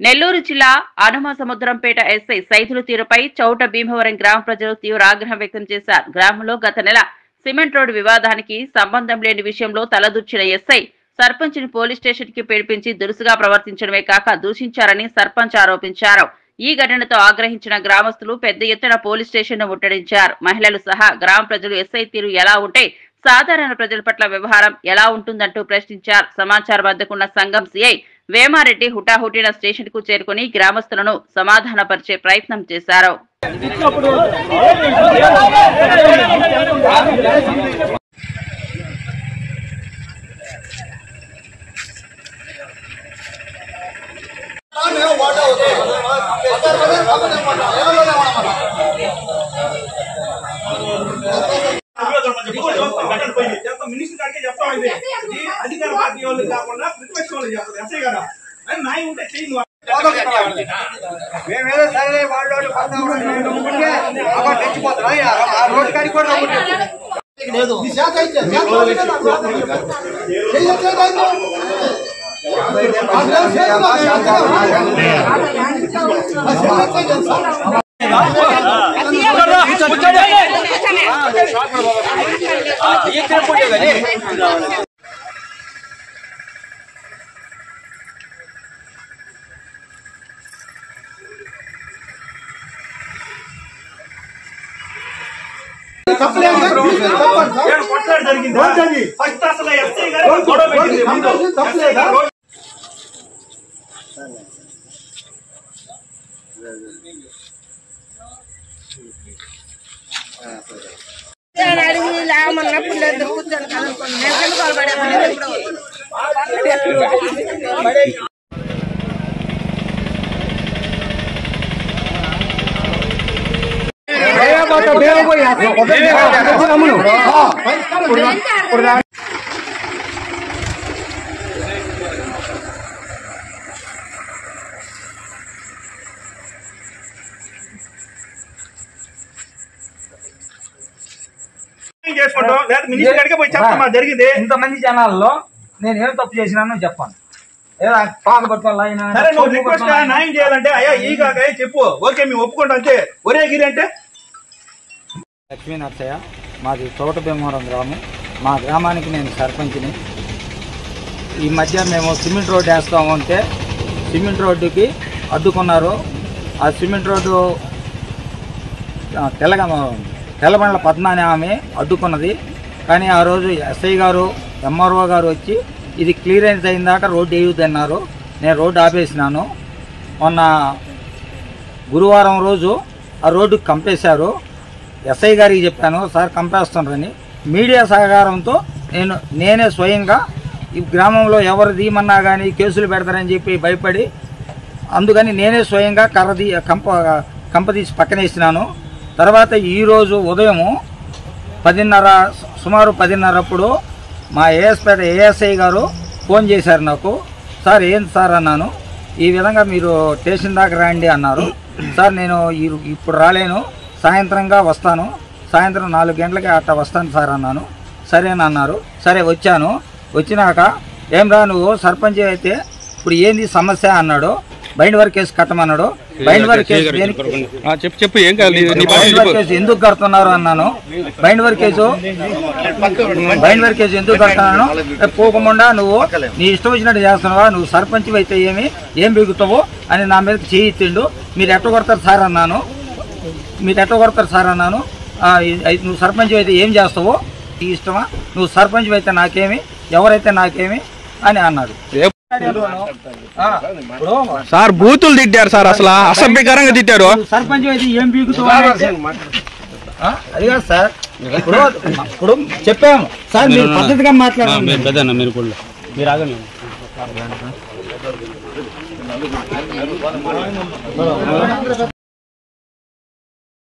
నెల్లూరు జిల్లా అనుమసముద్రంపేట ఎస్ఐ సైదుల తీరుపై చౌట భీమవరం గ్రామ ప్రజలు తీవ్ర ఆగ్రహం వ్యక్తం చేశారు. గ్రామంలో గత నెల సిమెంట్ రోడ్డు వివాదానికి సంబంధం లేని విషయంలో తలదూర్చిన ఎస్ఐ సర్పంచ్ ని పోలీస్ స్టేషన్ కి పిలిపించి దురుసుగా ప్రవర్తించడమే కాక దూషించారని సర్పంచ్ ఆరోపించారు. ఈ ఘటనతో ఆగ్రహించిన గ్రామస్తులు పెద్ద ఎత్తున పోలీస్ స్టేషన్ ను ముట్టడించారు. మహిళలు సహా గ్రామ ప్రజలు ఎస్ఐ తీరు ఎలా ఉంటే సాధారణ ప్రజల పట్ల వ్యవహారం ఎలా ఉంటుందంటూ ప్రశ్నించారు. సమాచారం అందుకున్న సంఘం సిఐ వేమారెడ్డి హుటాహుటిన స్టేషన్ కు చేరుకుని గ్రామస్తులను సమాధానపరిచే ప్రయత్నం చేశారు. అధికార పార్టీ వాళ్ళు కాకుండా ప్రతిపక్ష వాళ్ళు చేస్తారు. ఎస్ఐ గారు అని నాయ ఉంటే చేయండి. మేమేదో సరే వాళ్ళు రోడ్డు కాడికి కూడా లేదు. జరిగింది ఫస్ట్ అసలు ఎస్ఐ గారు గొడవ పెట్టింది. చేసుకుంటాం లేదా మినిస్టర్ గారికి పోయి చెప్తామా జరిగింది. ఇంతమంది జనాల్లో నేను ఏం తప్పు చేసినానో చెప్పాను. సరే నువ్వు రిక్వెస్ట్ న్యాయం చేయాలంటే అయ్యా ఈ కాక చెప్పు, ఓకే మేము ఒప్పుకుంటాం అంతే. ఒరే గిరి అంటే లక్ష్మీ నరసయ్య, మాది చౌట భీమవరం గ్రామం. మా గ్రామానికి నేను సర్పంచ్ని. ఈ మధ్య మేము సిమెంట్ రోడ్డు వేస్తాము అంటే సిమెంట్ రోడ్డుకి అడ్డుకున్నారు. ఆ సిమెంట్ రోడ్డు తెల్లబండ్ల పద్మ అనే ఆమె అడ్డుకున్నది. కానీ ఆ రోజు ఎస్ఐ గారు ఎంఆర్ఓ గారు వచ్చి ఇది క్లియరెన్స్ అయిన దాకా రోడ్డు వేయొద్దన్నారు. నేను రోడ్డు ఆపేసినాను. మొన్న గురువారం రోజు ఆ రోడ్డు కంపేశారు. ఎస్ఐ గారికి చెప్పాను, సార్ కంపేస్తున్నారని. మీడియా సహకారంతో నేనే స్వయంగా ఈ గ్రామంలో ఎవరు తీయమన్నా కానీ కేసులు పెడతారని చెప్పి భయపడి అందుకని నేనే స్వయంగా కంప తీసి పక్కనేసినాను. తర్వాత ఈరోజు ఉదయము సుమారు 10:30 అప్పుడు మా ఏఎస్పేట ఏఎస్ఐ గారు ఫోన్ చేశారు నాకు. సార్ ఏంటి సార్ అన్నాను. ఈ విధంగా మీరు స్టేషన్ దాకా రండి అన్నారు. సార్ నేను ఇప్పుడు రాలేను, సాయంత్రంగా వస్తాను, సాయంత్రం 4 గంటలకి అట్లా వస్తాను సార్ అన్నాను. సరేనన్నారు. సరే వచ్చాను. వచ్చినాక ఏం రా నువ్వు సర్పంచ్ అయితే ఇప్పుడు ఏంది సమస్య అన్నాడు. బైండ్ వర్క్ కేసు కట్టమన్నాడు. బైండ్ వర్క్ కేసు ఎందుకు కడుతున్నారు అన్నాను. బైండ్ వర్క్ కేసు ఎందుకు కడుతున్నాను, పోకుండా నువ్వు నీ ఇష్టం వచ్చినట్టు చేస్తున్నావా, నువ్వు సర్పంచ్ అయితే ఏం బిగుతావు అని నా మీద చేయిత్తిండు. మీరు ఎట్ట కొడతారు సార్ అన్నాను. నువ్వు సర్పంచ్ అయితే ఏం చేస్తావో ఈ ఇష్టమా, నువ్వు సర్పంచ్ అయితే నాకేమి, ఎవరైతే నాకేమి అని అన్నాడు. సార్ బూతులు తిట్టారు సార్, అసలు అసభ్యకరంగా తిట్టారు. సర్పంచ్ అయితే ఏం బీగుతావు అది కాదు సార్. ఇప్పుడు చెప్పాము సార్, మీరు పద్ధతిగా మాట్లాడారు. మీరు ఆగండి.